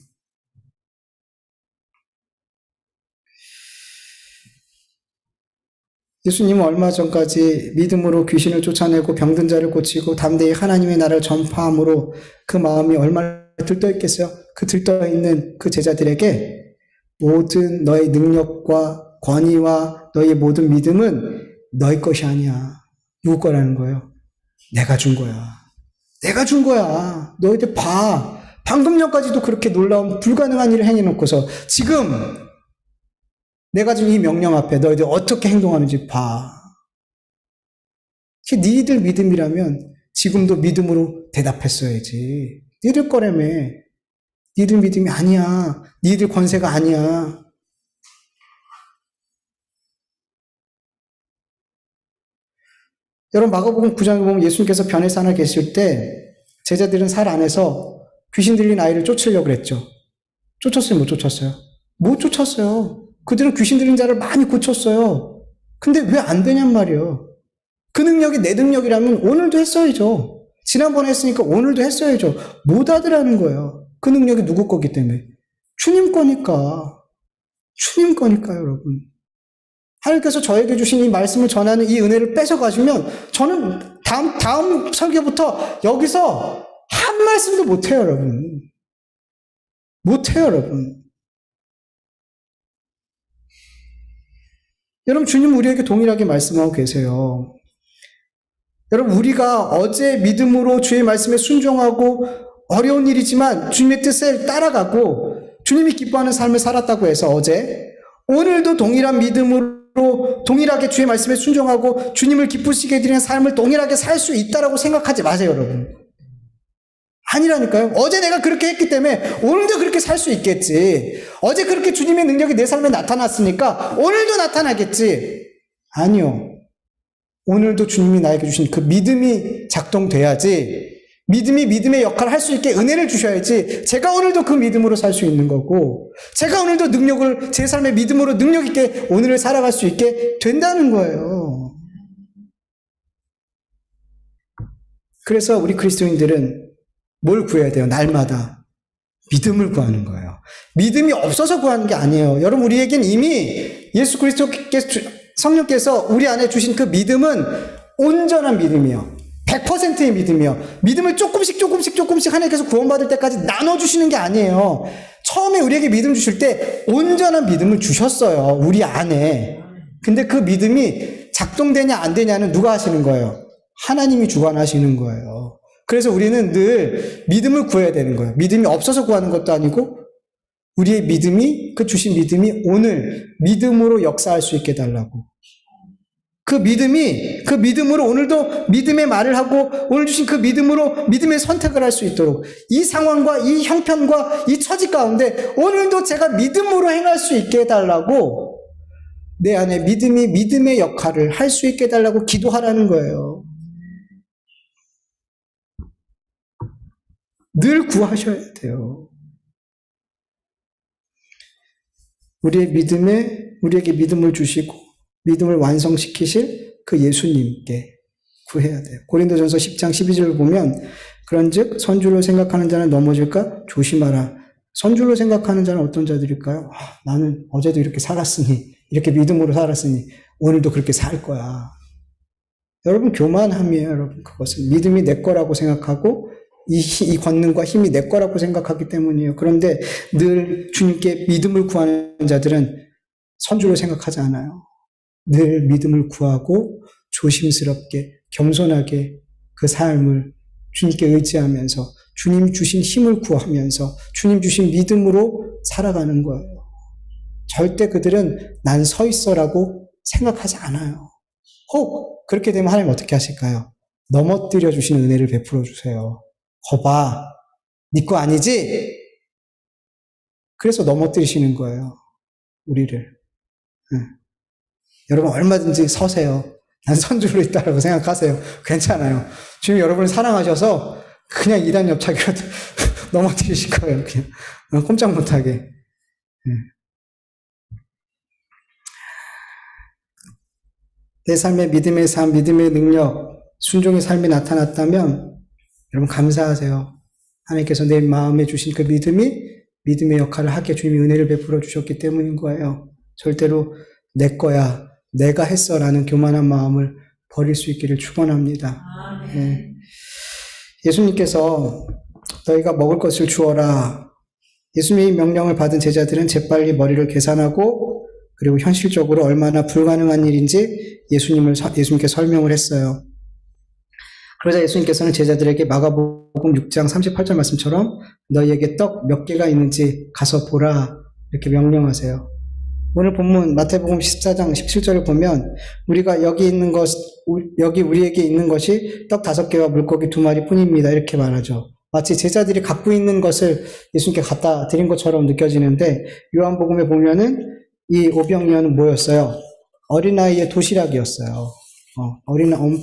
예수님은 얼마 전까지 믿음으로 귀신을 쫓아내고 병든 자를 고치고 담대히 하나님의 나라를 전파함으로 그 마음이 얼마나 들떠있겠어요. 그 들떠있는 그 제자들에게 모든 너의 능력과 권위와 너의 모든 믿음은 너의 것이 아니야. 누구 거라는 거예요? 내가 준 거야. 내가 준 거야. 너희들 봐. 방금 전까지도 그렇게 놀라운 불가능한 일을 행해놓고서 지금 내가 준 이 명령 앞에 너희들 어떻게 행동하는지 봐. 니들 믿음이라면 지금도 믿음으로 대답했어야지. 니들 거라며. 니들 믿음이 아니야. 니들 권세가 아니야. 여러분, 마가복음 9장에 보면 예수님께서 변에서 하나 계실 때 제자들은 살 안에서 귀신 들린 아이를 쫓으려고 그랬죠. 쫓았어요? 못 쫓았어요? 못 쫓았어요. 그들은 귀신 들린 자를 많이 고쳤어요. 근데 왜 안 되냔 말이에요. 그 능력이 내 능력이라면 오늘도 했어야죠. 지난번에 했으니까 오늘도 했어야죠. 못 하더라는 거예요. 그 능력이 누구 거기 때문에? 주님 거니까. 주님 거니까요, 여러분. 하나님께서 저에게 주신 이 말씀을 전하는 이 은혜를 뺏어가시면 저는 다음 설교부터 여기서 한 말씀도 못해요, 여러분. 못해요, 여러분. 여러분, 주님 우리에게 동일하게 말씀하고 계세요. 여러분, 우리가 어제 믿음으로 주의 말씀에 순종하고 어려운 일이지만 주님의 뜻을 따라가고 주님이 기뻐하는 삶을 살았다고 해서 어제, 오늘도 동일한 믿음으로 동일하게 주의 말씀에 순종하고 주님을 기쁘시게 해드리는 삶을 동일하게 살 수 있다라고 생각하지 마세요, 여러분. 아니라니까요. 어제 내가 그렇게 했기 때문에 오늘도 그렇게 살 수 있겠지. 어제 그렇게 주님의 능력이 내 삶에 나타났으니까 오늘도 나타나겠지. 아니요. 오늘도 주님이 나에게 주신 그 믿음이 작동돼야지 믿음이 믿음의 역할을 할 수 있게 은혜를 주셔야지 제가 오늘도 그 믿음으로 살 수 있는 거고 제가 오늘도 능력을 제 삶의 믿음으로 능력 있게 오늘을 살아갈 수 있게 된다는 거예요. 그래서 우리 그리스도인들은 뭘 구해야 돼요? 날마다 믿음을 구하는 거예요. 믿음이 없어서 구하는 게 아니에요. 여러분, 우리에겐 이미 예수 그리스도께서 성령께서 우리 안에 주신 그 믿음은 온전한 믿음이에요. 100%의 믿음이요. 믿음을 조금씩 하나님께서 구원받을 때까지 나눠주시는 게 아니에요. 처음에 우리에게 믿음 주실 때 온전한 믿음을 주셨어요. 우리 안에. 근데 그 믿음이 작동되냐 안 되냐는 누가 하시는 거예요? 하나님이 주관하시는 거예요. 그래서 우리는 늘 믿음을 구해야 되는 거예요. 믿음이 없어서 구하는 것도 아니고 우리의 믿음이, 그 주신 믿음이 오늘 믿음으로 역사할 수 있게 해달라고. 그 믿음으로 오늘도 믿음의 말을 하고 오늘 주신 그 믿음으로 믿음의 선택을 할 수 있도록 이 상황과 이 형편과 이 처지 가운데 오늘도 제가 믿음으로 행할 수 있게 해달라고 내 안에 믿음이 믿음의 역할을 할 수 있게 해달라고 기도하라는 거예요. 늘 구하셔야 돼요. 우리에게 믿음을 주시고 믿음을 완성시키실 그 예수님께 구해야 돼요. 고린도전서 10장 12절을 보면 그런즉 선줄로 생각하는 자는 넘어질까 조심하라. 선줄로 생각하는 자는 어떤 자들일까요? 나는 어제도 이렇게 살았으니, 이렇게 믿음으로 살았으니 오늘도 그렇게 살 거야. 여러분, 교만함이에요. 여러분, 그것은 믿음이 내 거라고 생각하고 이 권능과 힘이 내 거라고 생각하기 때문이에요. 그런데 늘 주님께 믿음을 구하는 자들은 선줄로 생각하지 않아요. 늘 믿음을 구하고 조심스럽게 겸손하게 그 삶을 주님께 의지하면서 주님 주신 힘을 구하면서 주님 주신 믿음으로 살아가는 거예요. 절대 그들은 난 서 있어라고 생각하지 않아요. 혹 그렇게 되면 하나님 어떻게 하실까요? 넘어뜨려 주시는 은혜를 베풀어 주세요. 거봐, 네 거 아니지? 그래서 넘어뜨리시는 거예요, 우리를. 여러분, 얼마든지 서세요. 난 선줄로 있다라고 생각하세요. 괜찮아요. 주님 여러분을 사랑하셔서 그냥 2단 옆차기라도 넘어뜨리실 거예요. 그냥 꼼짝 못하게. 내 삶의 믿음의 삶, 믿음의 능력, 순종의 삶이 나타났다면 여러분 감사하세요. 하나님께서 내 마음에 주신 그 믿음이 믿음의 역할을 하게 주님이 은혜를 베풀어 주셨기 때문인 거예요. 절대로 내 거야, 내가 했어라는 교만한 마음을 버릴 수 있기를 축원합니다. 네. 예수님께서 너희가 먹을 것을 주어라. 예수님의 명령을 받은 제자들은 재빨리 머리를 계산하고 그리고 현실적으로 얼마나 불가능한 일인지 예수님께 설명을 했어요. 그러자 예수님께서는 제자들에게 마가복음 6장 38절 말씀처럼 너희에게 떡 몇 개가 있는지 가서 보라 이렇게 명령하세요. 오늘 본문 마태복음 14장 17절을 보면 우리가 여기 우리에게 있는 것이 떡 5개와 물고기 2마리 뿐입니다. 이렇게 말하죠. 마치 제자들이 갖고 있는 것을 예수님께 갖다 드린 것처럼 느껴지는데 요한복음에 보면은 이 오병이어는 뭐였어요? 어린아이의 도시락이었어요.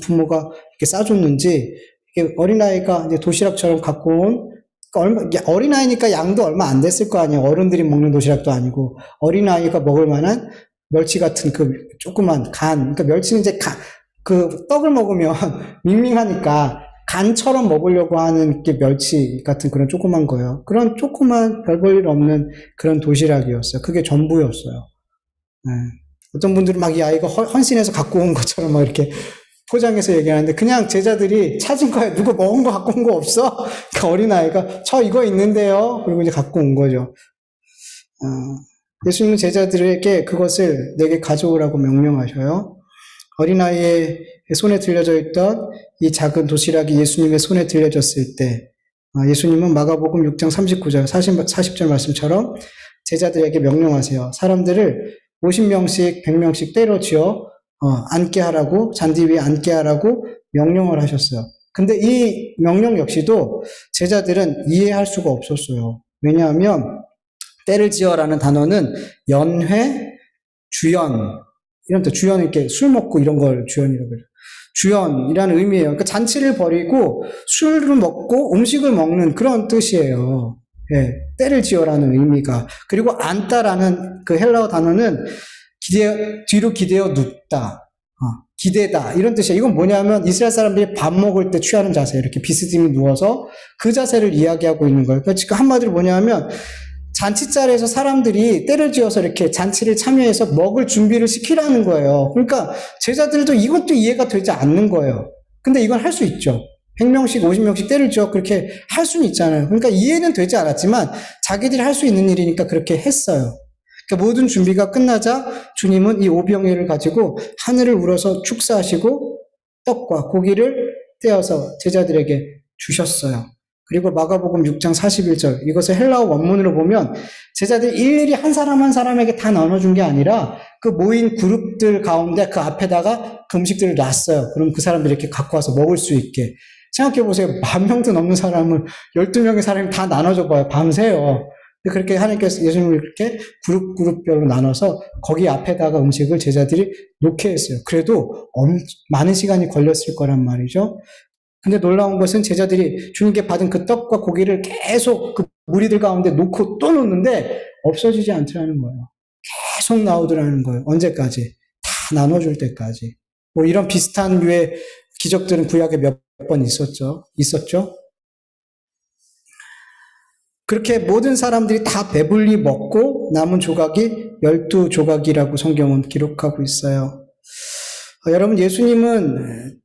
부모가 이렇게 싸줬는지 어린아이가 이제 도시락처럼 갖고 온 어린아이니까 양도 얼마 안 됐을 거 아니에요. 어른들이 먹는 도시락도 아니고 어린아이가 먹을 만한 멸치 같은 그 조그만 간. 그러니까 멸치는 이제 그 떡을 먹으면 밍밍하니까 간처럼 먹으려고 하는 게 멸치 같은 그런 조그만 거예요. 그런 조그만 별 볼 일 없는 그런 도시락이었어요. 그게 전부였어요. 어떤 분들은 막 이 아이가 헌신해서 갖고 온 것처럼 막 이렇게 포장해서 얘기하는데 그냥 제자들이 찾은 거야. 누가 먹은 거 갖고 온 거 없어? 그 어린아이가 저 이거 있는데요. 그리고 이제 갖고 온 거죠. 예수님은 제자들에게 그것을 내게 가져오라고 명령하셔요. 어린아이의 손에 들려져 있던 이 작은 도시락이 예수님의 손에 들려졌을 때 예수님은 마가복음 6장 39절 40절 말씀처럼 제자들에게 명령하세요. 사람들을 50명씩 100명씩 때려지어 앉게 하라고 잔디 위에 앉게 하라고 명령을 하셨어요. 근데 이 명령 역시도 제자들은 이해할 수가 없었어요. 왜냐하면 때를 지어라는 단어는 연회, 주연 이런 뜻, 주연 이렇게 술 먹고 이런 걸 주연이라고 해요. 주연이라는 의미예요. 그러니까 잔치를 벌이고 술을 먹고 음식을 먹는 그런 뜻이에요. 예, 때를 지어라는 의미가. 그리고 안다라는 그 헬라어 단어는 뒤로 기대어 눕다, 기대다 이런 뜻이에요. 이건 뭐냐면 이스라엘 사람들이 밥 먹을 때 취하는 자세, 이렇게 비스듬히 누워서 그 자세를 이야기하고 있는 거예요. 그러니까 지금 한마디로 뭐냐면 잔치자리에서 사람들이 때를 지어서 이렇게 잔치를 참여해서 먹을 준비를 시키라는 거예요. 그러니까 제자들도 이것도 이해가 되지 않는 거예요. 근데 이건 할 수 있죠. 100명씩, 50명씩 때를 지어 그렇게 할 수는 있잖아요. 그러니까 이해는 되지 않았지만 자기들이 할 수 있는 일이니까 그렇게 했어요. 그러니까 모든 준비가 끝나자 주님은 이 오병이어를 가지고 하늘을 우러서 축사하시고 떡과 고기를 떼어서 제자들에게 주셨어요. 그리고 마가복음 6장 41절, 이것을 헬라어 원문으로 보면 제자들이 일일이 한 사람 한 사람에게 다 나눠준 게 아니라 그 모인 그룹들 가운데 그 앞에다가 그 음식들을 놨어요. 그럼 그 사람들이 이렇게 갖고 와서 먹을 수 있게. 생각해보세요. 10,000명도 넘는 사람을 12명의 사람이 다 나눠줘봐요. 밤새요. 그렇게 하나님께서 예수님을 이렇게 그룹별로 나눠서 거기 앞에다가 음식을 제자들이 놓게 했어요. 그래도 많은 시간이 걸렸을 거란 말이죠. 근데 놀라운 것은 제자들이 주님께 받은 그 떡과 고기를 계속 그 무리들 가운데 놓고 또 놓는데 없어지지 않더라는 거예요. 계속 나오더라는 거예요. 언제까지? 다 나눠줄 때까지. 뭐 이런 비슷한 류의 기적들은 구약에 몇 번 있었죠. 그렇게 모든 사람들이 다 배불리 먹고 남은 조각이 12조각이라고 성경은 기록하고 있어요. 여러분, 예수님은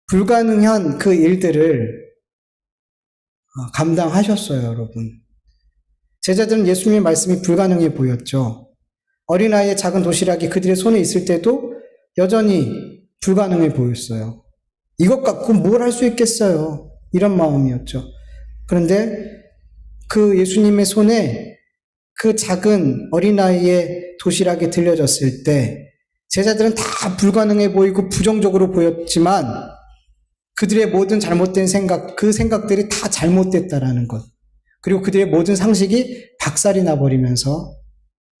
불가능한 그 일들을 감당하셨어요, 여러분. 제자들은 예수님의 말씀이 불가능해 보였죠. 어린아이의 작은 도시락이 그들의 손에 있을 때도 여전히 불가능해 보였어요. 이것 갖고 뭘 할 수 있겠어요? 이런 마음이었죠. 그런데 그 예수님의 손에 그 작은 어린아이의 도시락이 들려졌을 때 제자들은 다 불가능해 보이고 부정적으로 보였지만 그들의 모든 잘못된 생각, 그 생각들이 다 잘못됐다라는 것. 그리고 그들의 모든 상식이 박살이 나버리면서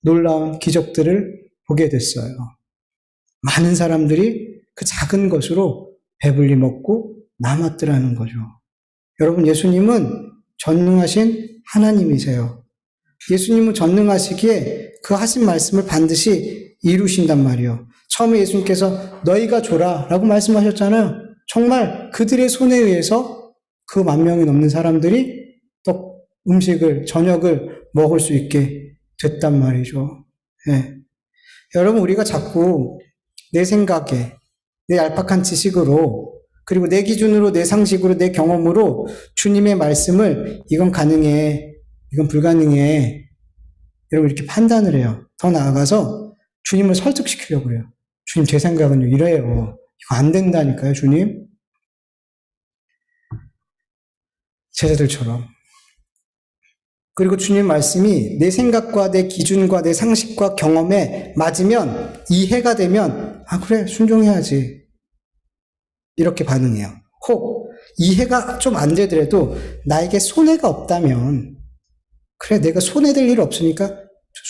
놀라운 기적들을 보게 됐어요. 많은 사람들이 그 작은 것으로 배불리 먹고 남았더라는 거죠. 여러분, 예수님은 전능하신 하나님이세요. 예수님은 전능하시기에 그 하신 말씀을 반드시 이루신단 말이에요. 처음에 예수님께서 너희가 줘라 라고 말씀하셨잖아요. 정말 그들의 손에 의해서 그 10,000명이 넘는 사람들이 떡, 음식을, 저녁을 먹을 수 있게 됐단 말이죠. 네. 여러분, 우리가 자꾸 내 생각에, 내 얄팍한 지식으로, 그리고 내 기준으로, 내 상식으로, 내 경험으로 주님의 말씀을 이건 가능해, 이건 불가능해, 여러분 이렇게 판단을 해요. 더 나아가서 주님을 설득시키려고 해요. 주님, 제 생각은요, 이래요. 이거 안 된다니까요, 주님. 제자들처럼. 그리고 주님 말씀이 내 생각과 내 기준과 내 상식과 경험에 맞으면, 이해가 되면, 아, 그래, 순종해야지. 이렇게 반응해요. 혹, 이해가 좀 안 되더라도 나에게 손해가 없다면, 그래, 내가 손해될 일 없으니까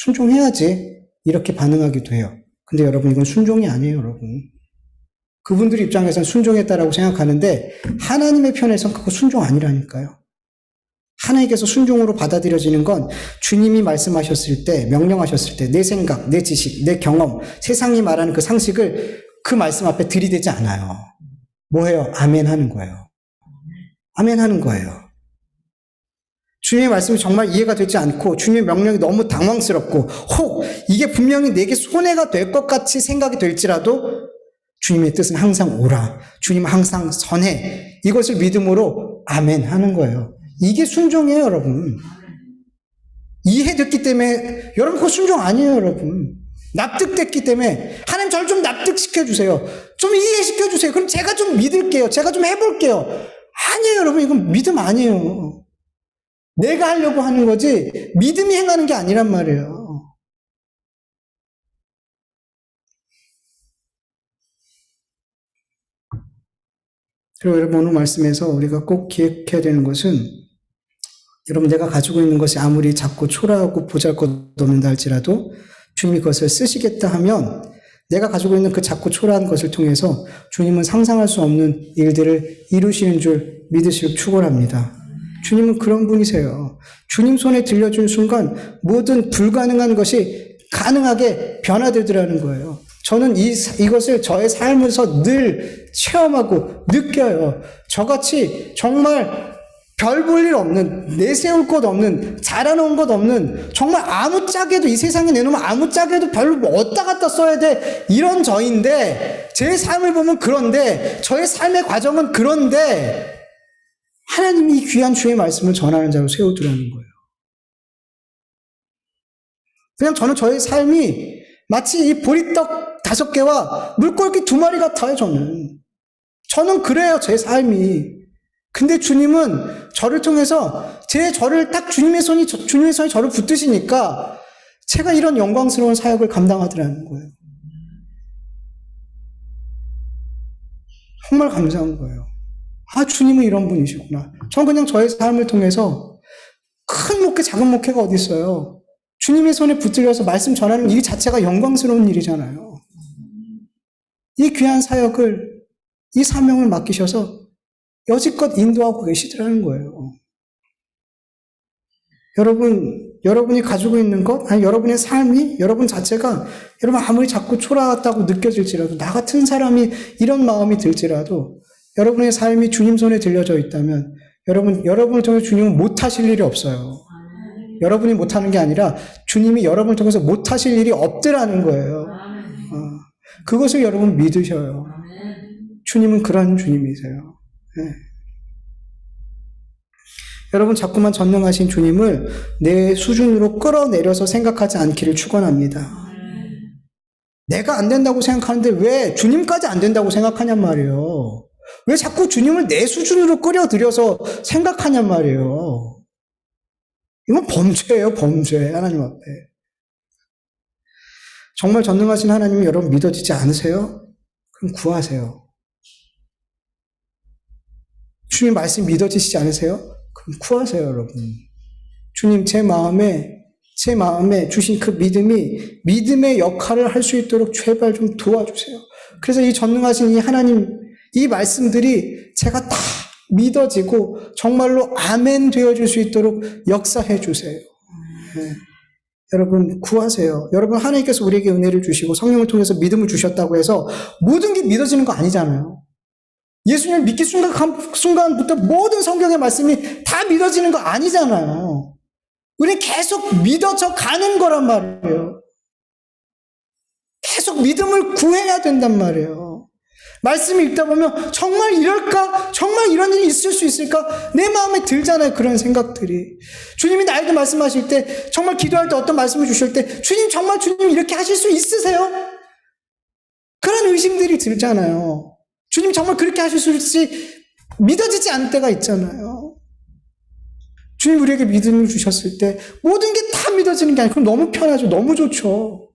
순종해야지. 이렇게 반응하기도 해요. 근데 여러분, 이건 순종이 아니에요, 여러분. 그분들 입장에서는 순종했다라고 생각하는데 하나님의 편에서는 그거 순종 아니라니까요. 하나님께서 순종으로 받아들여지는 건 주님이 말씀하셨을 때, 명령하셨을 때 내 생각, 내 지식, 내 경험, 세상이 말하는 그 상식을 그 말씀 앞에 들이대지 않아요. 뭐예요? 아멘 하는 거예요. 아멘 하는 거예요. 주님의 말씀이 정말 이해가 되지 않고 주님의 명령이 너무 당황스럽고 혹 이게 분명히 내게 손해가 될 것 같이 생각이 될지라도 주님의 뜻은 항상 오라. 주님은 항상 선해. 이것을 믿음으로 아멘 하는 거예요. 이게 순종이에요, 여러분. 이해됐기 때문에, 여러분, 그거 순종 아니에요, 여러분. 납득됐기 때문에, 하나님 저를 좀 납득시켜주세요. 좀 이해시켜주세요. 그럼 제가 좀 믿을게요. 제가 좀 해볼게요. 아니에요, 여러분. 이건 믿음 아니에요. 내가 하려고 하는 거지, 믿음이 행하는 게 아니란 말이에요. 그리고 여러분, 오늘 말씀에서 우리가 꼭 기억해야 되는 것은, 여러분, 내가 가지고 있는 것이 아무리 작고 초라하고 보잘것없는다 할지라도 주님이 그것을 쓰시겠다 하면 내가 가지고 있는 그 작고 초라한 것을 통해서 주님은 상상할 수 없는 일들을 이루시는 줄 믿으시고 축원합니다. 주님은 그런 분이세요. 주님 손에 들려준 순간 모든 불가능한 것이 가능하게 변화되더라는 거예요. 저는 이것을 저의 삶에서 늘 체험하고 느껴요. 저같이 정말 별 볼 일 없는, 내세울 것 없는, 자라놓은 것 없는, 정말 아무짝에도, 이 세상에 내놓으면 아무짝에도 별로 어디다 갖다 써야 돼, 이런 저인데, 제 삶을 보면 그런데, 저의 삶의 과정은 그런데, 하나님이 이 귀한 주의 말씀을 전하는 자로 세우더라는 거예요. 그냥 저는 저의 삶이 마치 이 보리떡 5개와 물고기 2마리 같아요, 저는. 저는 그래요, 제 삶이. 근데 주님은 저를 통해서 저를 딱 주님의 손이 저를 붙드시니까 제가 이런 영광스러운 사역을 감당하더라는 거예요. 정말 감사한 거예요. 아, 주님은 이런 분이시구나. 전 그냥 저의 삶을 통해서 큰 목회, 작은 목회가 어디 있어요. 주님의 손에 붙들려서 말씀 전하는 일 자체가 영광스러운 일이잖아요. 이 귀한 사역을, 이 사명을 맡기셔서 여지껏 인도하고 계시더라는 거예요. 여러분이 가지고 있는 것, 아니 여러분의 삶이, 여러분 자체가 여러분 아무리 자꾸 초라하다고 느껴질지라도, 나 같은 사람이 이런 마음이 들지라도 여러분의 삶이 주님 손에 들려져 있다면 여러분을 통해서 주님은 못하실 일이 없어요. 여러분이 못하는 게 아니라 주님이 여러분을 통해서 못하실 일이 없더라는 거예요. 그것을 여러분 믿으셔요. 주님은 그런 주님이세요. 네. 여러분 자꾸만 전능하신 주님을 내 수준으로 끌어내려서 생각하지 않기를 축원합니다. 내가 안 된다고 생각하는데 왜 주님까지 안 된다고 생각하냔 말이에요. 왜 자꾸 주님을 내 수준으로 끌어들여서 생각하냔 말이에요. 이건 범죄예요, 범죄. 하나님 앞에. 정말 전능하신 하나님이 여러분 믿어지지 않으세요? 그럼 구하세요. 주님 말씀 믿어지시지 않으세요? 그럼 구하세요, 여러분. 주님, 제 마음에 주신 그 믿음이 믿음의 역할을 할 수 있도록 제발 좀 도와주세요. 그래서 이 전능하신 이 하나님, 이 말씀들이 제가 다 믿어지고 정말로 아멘 되어줄 수 있도록 역사해 주세요. 네. 여러분 구하세요. 여러분 하나님께서 우리에게 은혜를 주시고 성령을 통해서 믿음을 주셨다고 해서 모든 게 믿어지는 거 아니잖아요. 예수님을 믿기 순간부터 모든 성경의 말씀이 다 믿어지는 거 아니잖아요. 우리는 계속 믿어져 가는 거란 말이에요. 계속 믿음을 구해야 된단 말이에요. 말씀을 읽다 보면 정말 이럴까? 정말 이런 일이 있을 수 있을까? 내 마음에 들잖아요. 그런 생각들이. 주님이 나에게 말씀하실 때, 정말 기도할 때 어떤 말씀을 주실 때 주님 정말 주님 이렇게 하실 수 있으세요? 그런 의심들이 들잖아요. 주님 정말 그렇게 하실 수 있을지 믿어지지 않을 때가 있잖아요. 주님 우리에게 믿음을 주셨을 때 모든 게 다 믿어지는 게 아니고 그럼 너무 편하죠. 너무 좋죠.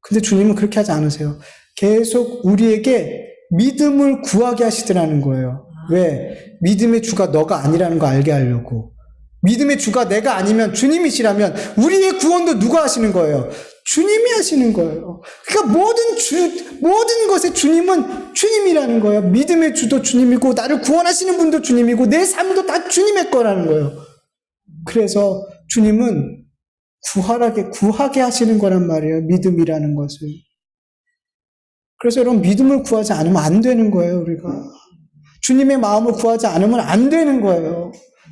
근데 주님은 그렇게 하지 않으세요. 계속 우리에게 믿음을 구하게 하시더라는 거예요. 왜? 믿음의 주가 너가 아니라는 거 알게 하려고. 믿음의 주가 내가 아니면 주님이시라면 우리의 구원도 누가 하시는 거예요? 주님이 하시는 거예요. 그러니까 모든 것의 주님은 주님이라는 거예요. 믿음의 주도 주님이고 나를 구원하시는 분도 주님이고 내 삶도 다 주님의 거라는 거예요. 그래서 주님은 구하게 하시는 거란 말이에요. 믿음이라는 것을. 그래서 여러분 믿음을 구하지 않으면 안 되는 거예요. 우리가. 주님의 마음을 구하지 않으면 안 되는 거예요.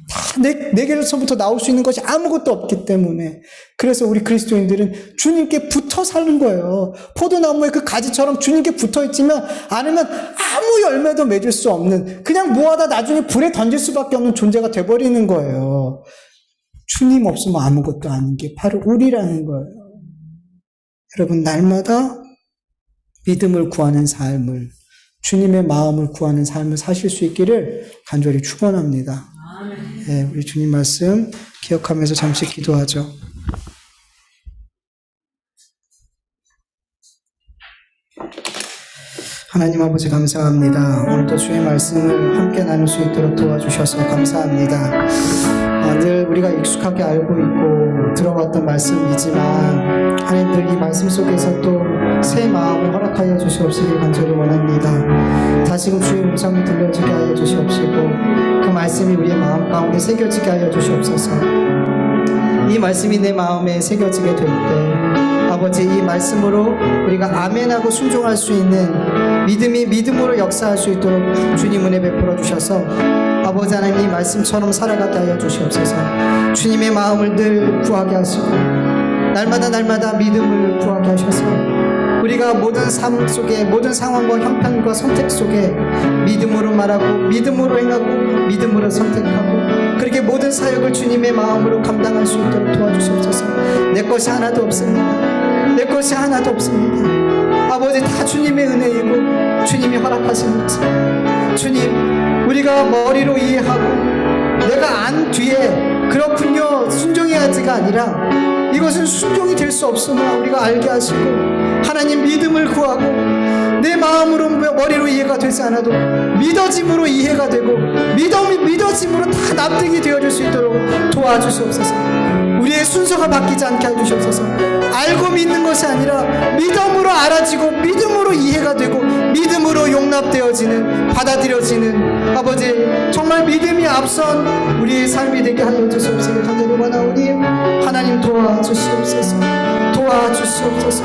다 내게로서부터 나올 수 있는 것이 아무것도 없기 때문에. 그래서 우리 그리스도인들은 주님께 붙어 사는 거예요. 포도나무의 그 가지처럼 주님께 붙어 있지만 않으면 아무 열매도 맺을 수 없는, 그냥 모아다 나중에 불에 던질 수밖에 없는 존재가 돼버리는 거예요. 주님 없으면 아무것도 아닌 게 바로 우리라는 거예요. 여러분 날마다 믿음을 구하는 삶을, 주님의 마음을 구하는 삶을 사실 수 있기를 간절히 축원합니다. 네, 우리 주님 말씀 기억하면서 잠시 기도하죠. 하나님 아버지 감사합니다. 오늘도 주의 말씀을 함께 나눌 수 있도록 도와주셔서 감사합니다. 늘 우리가 익숙하게 알고 있고 들어왔던 말씀이지만 하나님들 이 말씀 속에서 또 새 마음을 허락하여 주시옵시길 간절히 원합니다. 다시금 주의 음성이 들려지게 하여 주시옵시고 그 말씀이 우리의 마음 가운데 새겨지게 하여 주시옵소서. 이 말씀이 내 마음에 새겨지게 될 때 아버지, 이 말씀으로 우리가 아멘하고 순종할 수 있는 믿음이 믿음으로 역사할 수 있도록 주님 은혜 베풀어 주셔서 아버지 하나님 이 말씀처럼 살아가게 하여 주시옵소서. 주님의 마음을 늘 구하게 하시고 날마다 믿음을 구하게 하셔서 우리가 모든 삶 속에 모든 상황과 형편과 선택 속에 믿음으로 말하고 믿음으로 행하고 믿음으로 선택하고 그렇게 모든 사역을 주님의 마음으로 감당할 수 있도록 도와주시옵소서. 내 것이 하나도 없습니다. 내 것이 하나도 없습니다. 아버지, 다 주님의 은혜이고 주님이 허락하시는 것을 주님, 우리가 머리로 이해하고 내가 안 뒤에 그렇군요 순종해야지가 아니라 이것은 순종이 될 수 없음을 우리가 알게 하시고 하나님 믿음을 구하고 내 마음으로 머리로 이해가 되지 않아도 믿어짐으로 이해가 되고 믿어짐으로 다 납득이 되어질 수 있도록 도와주시옵소서. 우리의 순서가 바뀌지 않게 해주시옵소서. 알고 믿는 것이 아니라 믿음으로 알아지고 믿음으로 이해가 되고 믿음으로 용납되어지는 받아들여지는 아버지 정말 믿음이 앞선 우리의 삶이 되게 하여 주시옵소서. 간절히 원하오니 하나님 도와주시옵소서. 도와주시옵소서.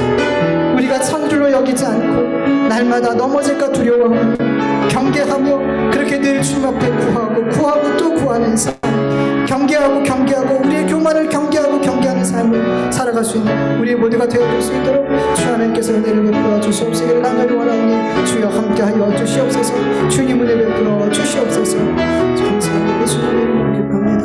우리가 창조로 여기지 않고 날마다 넘어질까 두려워하며 경계하며 그렇게 늘 주님 앞에 구하고 또 구하는 삶, 경계하고 우리의 교만을 경계하는 삶을 살아갈 수 있는 우리 모두가 되어줄 수 있도록 주 하나님께서 은혜를 베풀어 주시옵시기를 간절히 원하오니 주여 함께하여 주시옵소서. 주님 은혜 베풀어 주시옵소서. 감사합니다. 예수님의 기도합니다.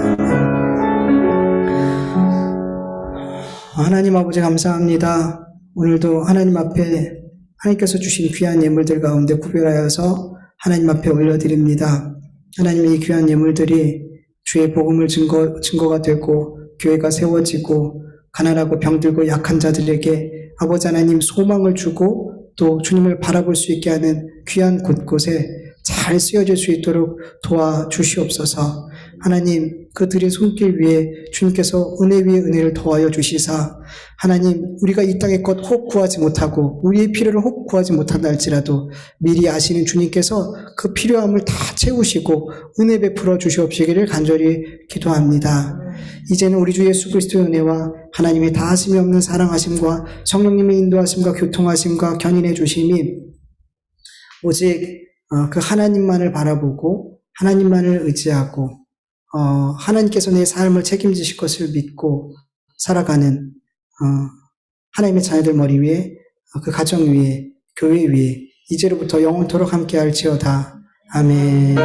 하나님 아버지 감사합니다. 오늘도 하나님 앞에 하나님께서 주신 귀한 예물들 가운데 구별하여서 하나님 앞에 올려드립니다. 하나님 이 귀한 예물들이 주의 복음을 증거가 되고 교회가 세워지고 가난하고 병들고 약한 자들에게 아버지 하나님 소망을 주고 또 주님을 바라볼 수 있게 하는 귀한 곳곳에 잘 쓰여질 수 있도록 도와주시옵소서. 하나님 그들의 손길 위에 주님께서 은혜 위에 은혜를 더하여 주시사 하나님 우리가 이 땅의 것 혹 구하지 못하고 우리의 필요를 혹 구하지 못한다 할지라도 미리 아시는 주님께서 그 필요함을 다 채우시고 은혜 베풀어 주시옵시기를 간절히 기도합니다. 이제는 우리 주 예수 그리스도의 은혜와 하나님의 다하심이 없는 사랑하심과 성령님의 인도하심과 교통하심과 견인해 주심이 오직 그 하나님만을 바라보고 하나님만을 의지하고 하나님께서 내 삶을 책임지실 것을 믿고 살아가는 하나님의 자녀들 머리 위에 그 가정 위에 교회 위에 이제로부터 영원토록 함께 할지어다. 아멘.